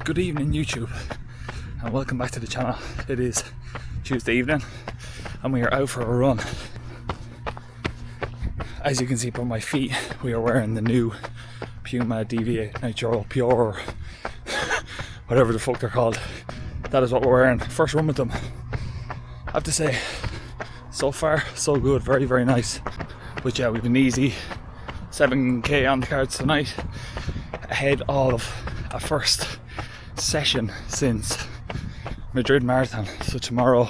Good evening YouTube, and welcome back to the channel. It is Tuesday evening and we are out for a run. As you can see from my feet, we are wearing the new Puma Deviate Nitro Pure, or whatever the fuck they're called. That is what we're wearing. First run with them. I have to say, so far so good, very very nice. But yeah, we've an easy 7k on the cards tonight, ahead of a first session since Madrid Marathon. So tomorrow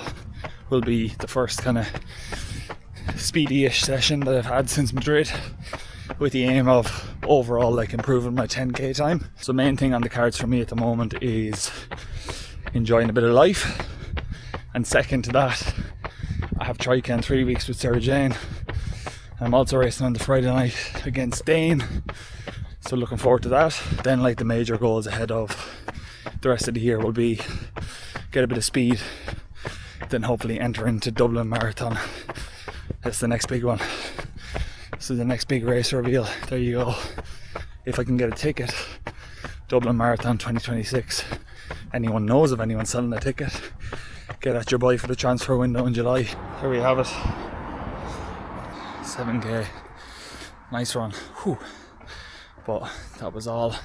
will be the first kind of speedy-ish session that I've had since Madrid, with the aim of overall like improving my 10k time. So main thing on the cards for me at the moment is enjoying a bit of life, and second to that, I have Trike in 3 weeks with Sarah Jane. I'm also racing on the Friday night against Dane, so looking forward to that. Then like the major goals ahead of the rest of the year will be get a bit of speed, then hopefully enter into Dublin Marathon. That's the next big one. So the next big race reveal, there you go. If I can get a ticket, Dublin Marathon 2026. Anyone knows of anyone selling a ticket, get at your boy for the transfer window in July. Here we have it. 7k. Nice run. Whew. But that was all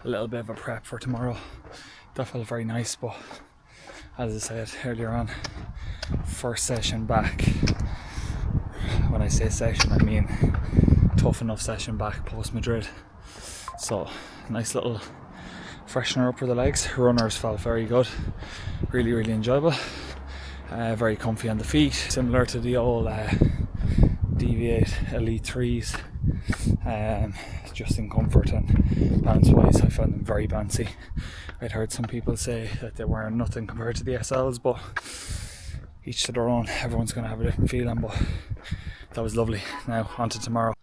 a little bit of a prep for tomorrow. That felt very nice, but as I said earlier on, first session back. When I say session, I mean tough enough session back post Madrid. So nice little freshener up for the legs. Runners felt very good, really really enjoyable, very comfy on the feet, similar to the old Deviate Elite 3s, just in comfort, and bounce wise I found them very bouncy. I'd heard some people say that they weren't nothing compared to the SLs, but each to their own. Everyone's going to have a different feeling, but that was lovely. Now on to tomorrow.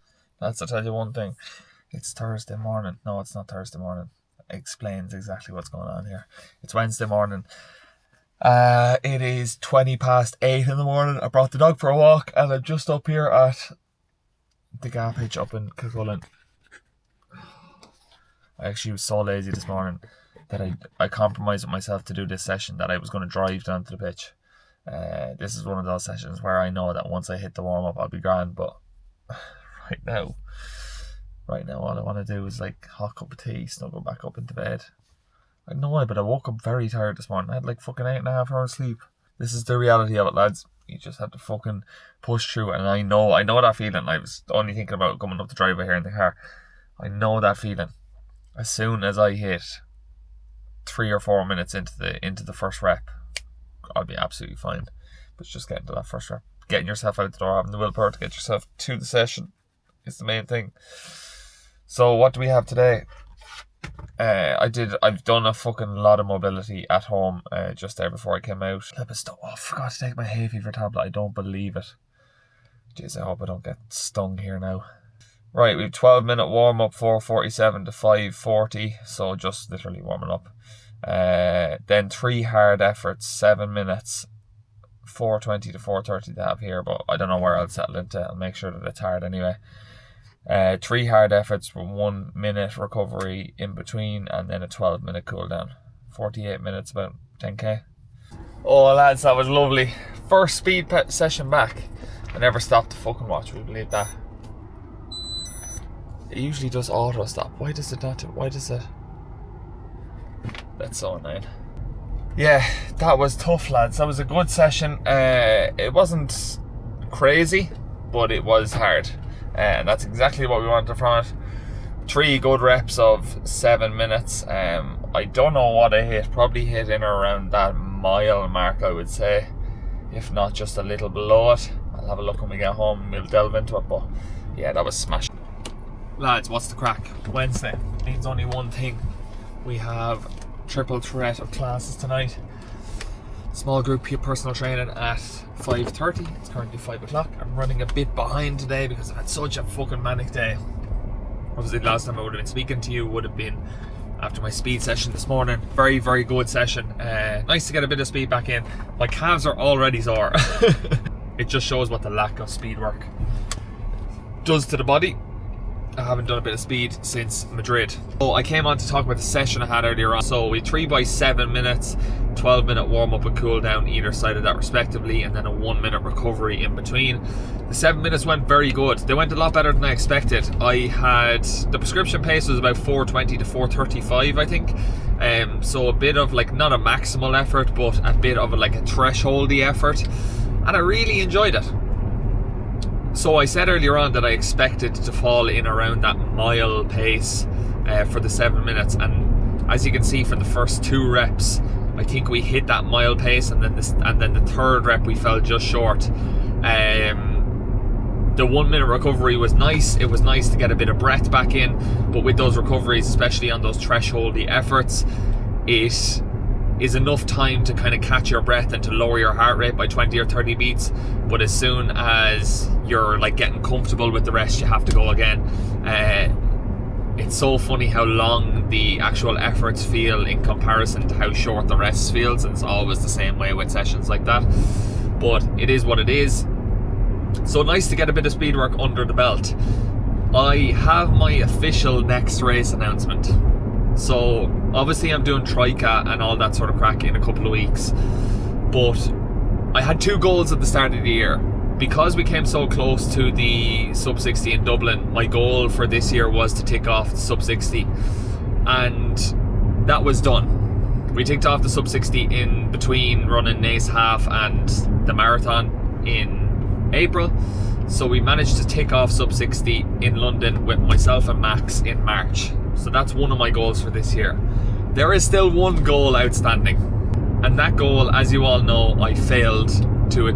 That's to tell you one thing, it's Thursday morning. No, it's not Thursday morning. It explains exactly what's going on here. It's Wednesday morning. It is 8:20 in the morning. I brought the dog for a walk, and I'm just up here at the Gap Hitch up in Kilcullen. I actually was so lazy this morning that I compromised with myself to do this session that I was going to drive down to the pitch. This is one of those sessions where I know that once I hit the warm-up I'll be grand, but right now all I want to do is like hot cup of tea, snuggle back up into bed. I don't know why, but I woke up very tired this morning. I had like fucking 8.5 hours sleep. This is the reality of it, lads. You just have to fucking push through it. And I know that feeling. I was only thinking about coming up the driveway here in the car. I know that feeling. As soon as I hit 3 or 4 minutes into the first rep, I'll be absolutely fine. But just getting to that first rep, getting yourself out the door, having the willpower to get yourself to the session is the main thing. So what do we have today? I've done a fucking lot of mobility at home just there before I came out. I forgot to take my hay fever tablet. I don't believe it. Jeez, I hope I don't get stung here now. Right, we have 12-minute warm up, 4:47 to 5:40, so just literally warming up. Then 3 hard efforts, 7 minutes, 4:20 to 4:30 to have here, but I don't know where I'll settle into. I'll make sure that it's hard anyway. 3 hard efforts with 1 minute recovery in between, and then a 12-minute cool down. 48 minutes, about 10k. Oh lads, that was lovely. First speed session back. I never stopped to fucking watch, would you believe that? It usually does auto stop. Why does it not? Why does it? That's so annoying. Yeah, that was tough, lads. That was a good session. It wasn't crazy, but it was hard. And that's exactly what we wanted from it. 3 good reps of 7 minutes. I don't know what I hit. Probably hit in or around that mile mark, I would say. If not just a little below it. I'll have a look when we get home and we'll delve into it. But yeah, that was smashing. Lads, what's the crack? Wednesday means only one thing. We have triple threat of classes tonight. Small group personal training at 5:30. It's currently 5 o'clock. I'm running a bit behind today because I've had such a fucking manic day. Obviously the last time I would have been speaking to you would have been after my speed session this morning. Very very good session. Nice to get a bit of speed back in. My calves are already sore. It just shows what the lack of speed work does to the body. I haven't done a bit of speed since Madrid. So I came on to talk about the session I had earlier on. So we 3 by 7 minutes, 12-minute warm up and cool down either side of that respectively, and then a 1-minute recovery in between. The 7 minutes went very good. They went a lot better than I expected. I had, the prescription pace was about 4:20 to 4:35, I think. So a bit of like, not a maximal effort, but a bit of like a thresholdy effort. And I really enjoyed it. So I said earlier on that I expected to fall in around that mile pace for the 7 minutes, and as you can see from the first 2 reps, I think we hit that mile pace, and then the third rep we fell just short. The 1 minute recovery was nice. It was nice to get a bit of breath back in, but with those recoveries, especially on those thresholdy efforts, it is enough time to kind of catch your breath and to lower your heart rate by 20 or 30 beats. But as soon as you're like getting comfortable with the rest, you have to go again. It's so funny how long the actual efforts feel in comparison to how short the rest feels. It's always the same way with sessions like that, but it is what it is. So nice to get a bit of speed work under the belt. I have my official next race announcement. So obviously I'm doing Troika and all that sort of crack in a couple of weeks, but I had 2 goals at the start of the year. Because we came so close to the sub 60 in Dublin, my goal for this year was to tick off the sub 60, and that was done. We ticked off the sub 60 in between running Nace Half and the marathon in April. So we managed to tick off sub 60 in London with myself and Max in March. So that's one of my goals for this year. There is still one goal outstanding, and that goal, as you all know, I failed to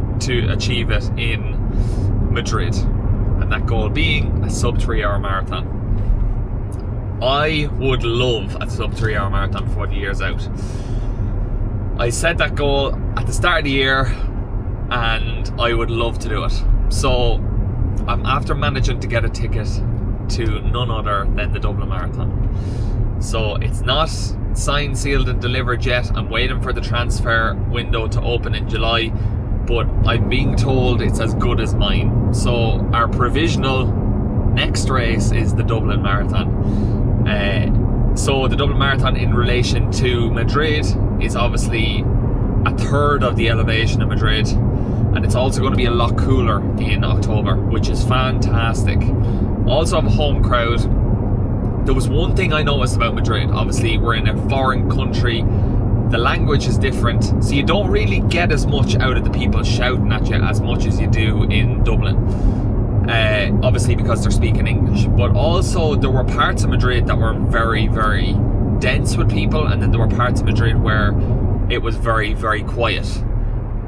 achieve it in Madrid, and that goal being a sub 3 hour marathon. I would love a sub 3 hour marathon before the year's out. I set that goal at the start of the year, and I would love to do it. So I'm after managing to get a ticket to none other than the Dublin Marathon. So it's not signed, sealed and delivered yet. I'm waiting for the transfer window to open in July, but I'm being told it's as good as mine. So our provisional next race is the Dublin Marathon. So the Dublin Marathon in relation to Madrid is obviously a third of the elevation of Madrid, and it's also going to be a lot cooler in October, which is fantastic. Also have a home crowd. There was one thing I noticed about Madrid. Obviously we're in a foreign country, the language is different, so you don't really get as much out of the people shouting at you as much as you do in Dublin. Obviously because they're speaking English, but also there were parts of Madrid that were very, very dense with people, and then there were parts of Madrid where it was very, very quiet.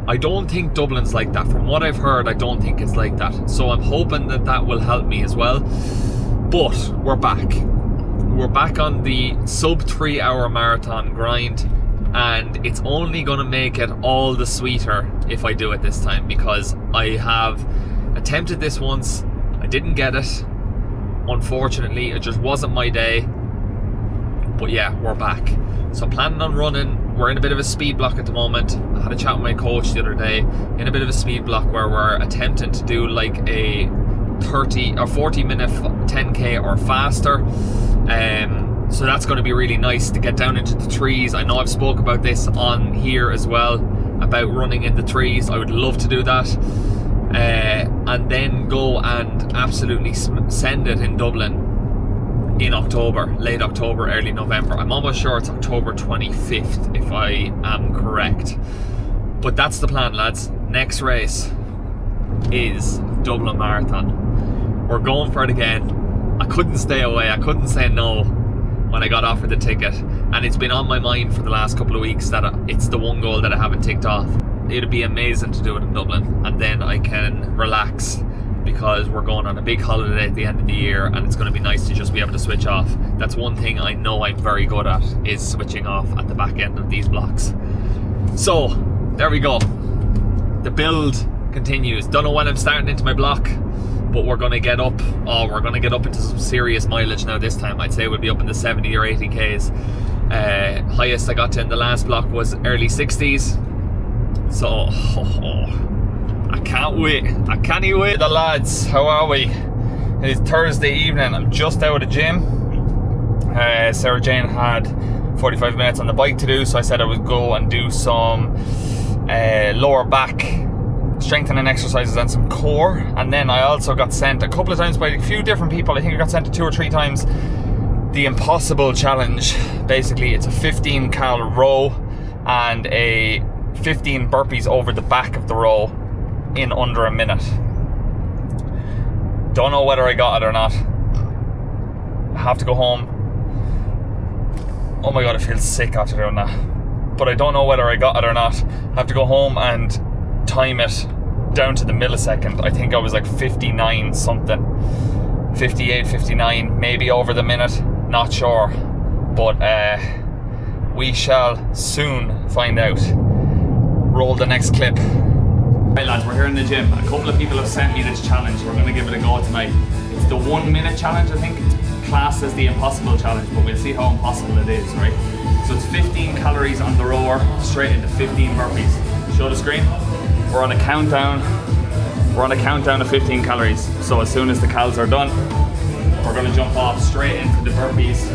I don't think Dublin's like that. From what I've heard, I don't think it's like that. So I'm hoping that that will help me as well. But we're back. We're back on the sub 3 hour marathon grind, and it's only going to make it all the sweeter if I do it this time, because I have attempted this once. I didn't get it. Unfortunately, it just wasn't my day. But yeah, we're back. So I'm planning on running. We're in a bit of a speed block at the moment. I had a chat with my coach the other day, in a bit of a speed block where we're attempting to do like a 30 or 40 minute 10k or faster. So that's going to be really nice to get down into the threes. I know I've spoke about this on here as well, about running in the threes. I would love to do that, and then go and absolutely send it in Dublin in October, late October, early November. I'm almost sure it's October 25th if I am correct. But that's the plan, lads. Next race is Dublin Marathon. We're going for it again. I couldn't stay away. I couldn't say no when I got offered the ticket, and it's been on my mind for the last couple of weeks that it's the one goal that I haven't ticked off. It'd be amazing to do it in Dublin, and then I can relax, because we're going on a big holiday at the end of the year, and it's going to be nice to just be able to switch off. That's one thing I know I'm very good at, is switching off at the back end of these blocks. So there we go. The build continues. Don't know when I'm starting into my block, but we're going to get up. We're going to get up into some serious mileage now this time. I'd say we'll be up in the 70 or 80 Ks. Highest I got to in the last block was early 60s. So I can't wait. I can't wait. The lads, how are we? It's Thursday evening. I'm just out of the gym. Sarah Jane had 45 minutes on the bike to do, so I said I would go and do some lower back strengthening exercises and some core. And then I also got sent a couple of times by a few different people. I think I got sent 2 or 3 times the Impossible Challenge. Basically, it's a 15 cal row and a 15 burpees over the back of the row in under a minute. Don't know whether I got it or not. I have to go home. Oh my god, I feel sick after doing that. But I don't know whether I got it or not. I have to go home and time it down to the millisecond. I think I was like 59 something. 58, 59, maybe over the minute. Not sure. But we shall soon find out. Roll the next clip. Right lads, we're here in the gym. A couple of people have sent me this challenge. We're going to give it a go tonight. It's the 1 minute challenge, I think. It's classed as the Impossible Challenge, but we'll see how impossible it is, right? So it's 15 calories on the rower, straight into 15 burpees. Show the screen. We're on a countdown. We're on a countdown of 15 calories. So as soon as the cals are done, we're going to jump off straight into the burpees.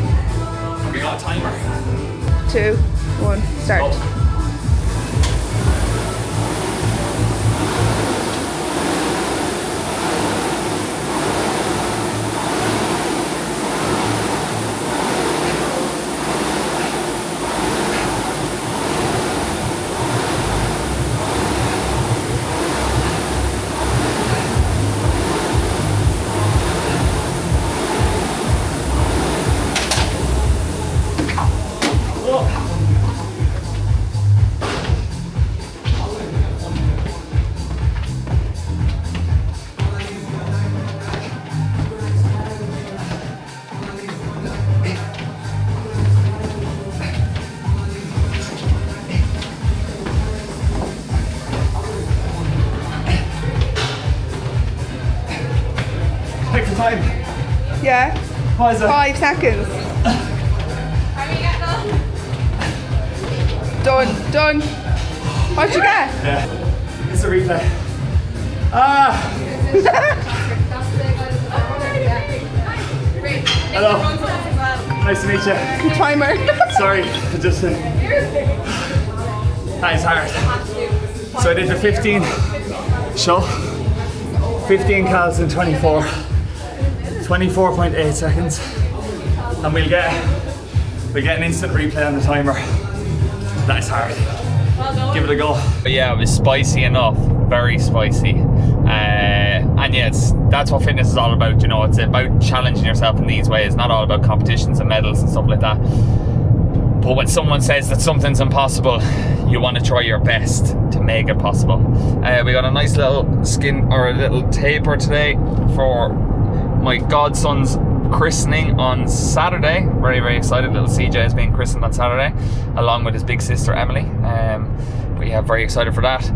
We got a timer. 2, 1, start. Oh. Take the time. Yeah. What is it? 5 seconds. Done. What'd you get? Yeah. It's a replay. Ah! Hello. Nice to meet you. Timer. Sorry, just that is hard. So I did the 15 show. 15 cals in 24.8 seconds. And we'll get an instant replay on the timer. That is hard. Give it a go. But yeah, it was spicy enough. Very spicy. And yeah, that's what fitness is all about, you know. It's about challenging yourself in these ways, not all about competitions and medals and stuff like that. But when someone says that something's impossible, you want to try your best to make it possible. We got a nice little little taper today for my godson's christening on Saturday. Very, very excited. Little CJ is being christened on Saturday, along with his big sister Emily. But yeah, very excited for that.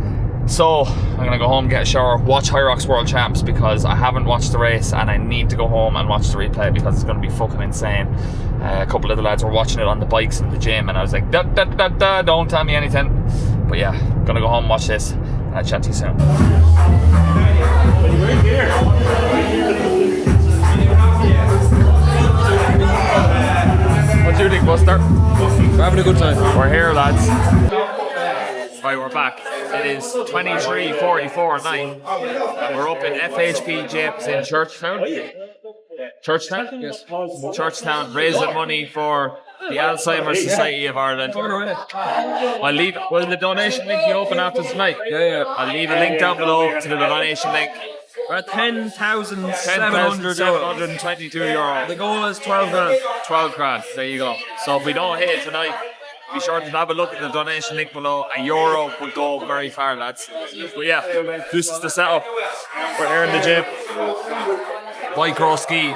So I'm gonna go home, get a shower, watch High Rocks World Champs because I haven't watched the race and I need to go home and watch the replay because it's gonna be fucking insane. A couple of the lads were watching it on the bikes in the gym and I was like, don't tell me anything. But yeah, gonna go home, watch this, and I'll chat to you soon. What do you think, Buster? We're having a good time. We're here, lads. Right, we're back. It is 23:44:9. We're up in FHP Gyms in Churchtown. Churchtown? Yes. Churchtown, raising money for the Alzheimer Society of Ireland. Will the donation link be open after tonight? Yeah. I'll leave a link down below to the donation link. We're at 10,722 €10,722. The goal is 12 grand. 12 grand, there you go. So if we don't hit it tonight, be sure to have a look at the donation link below. €1 would go very far, lads. But yeah, this is the setup. We're here in the gym. Bike row ski,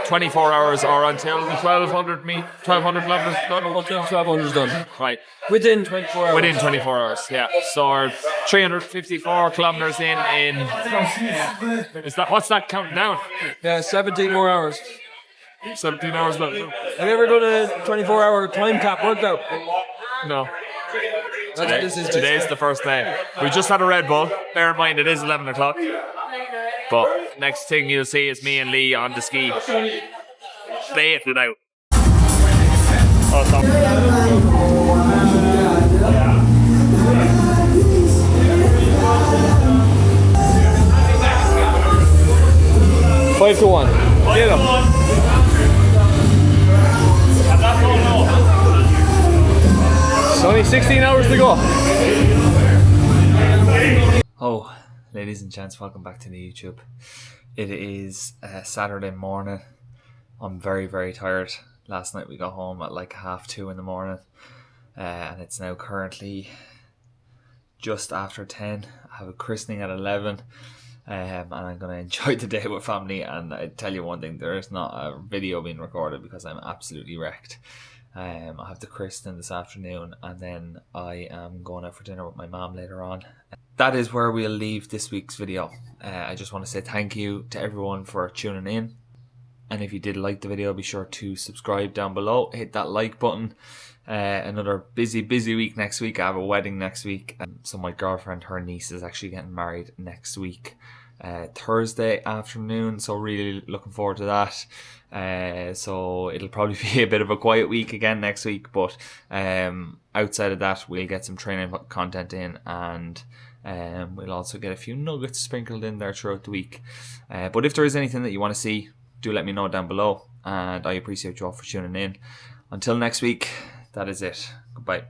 24 hours or until the 1200 kilometers done. Until 1200 is done. Right. Within 24 hours. Within 24 hours, yeah. So we're 354 kilometers in. What's that counting down? Yeah, 17 more hours. 17 hours left. Have you ever done a 24-hour time cap workout? No. That's what this is. Today's the first day. We just had a Red Bull. Bear in mind it is 11 o'clock. But next thing you'll see is me and Lee on the ski. Baited out. Oh, stop. 5 to 1. Get him. It's only 16 hours to go. Oh, ladies and gents, welcome back to the YouTube. It is Saturday morning. I'm very, very tired. Last night we got home at like 2:30 in the morning, and it's now currently just after 10. I have a christening at 11, and I'm going to enjoy the day with family. And I tell you one thing, there is not a video being recorded because I'm absolutely wrecked. I have the christening this afternoon, and then I am going out for dinner with my mom later on. That is where we'll leave this week's video. I just want to say thank you to everyone for tuning in. And if you did like the video, be sure to subscribe down below. Hit that like button. Another busy week next week. I have a wedding next week. So my girlfriend, her niece, is actually getting married next week. Thursday afternoon. So really looking forward to that. So it'll probably be a bit of a quiet week again next week. But outside of that, we'll get some training content in, and we'll also get a few nuggets sprinkled in there throughout the week. But if there is anything that you want to see, do let me know down below, and I appreciate you all for tuning in. Until next week, that is it. Goodbye.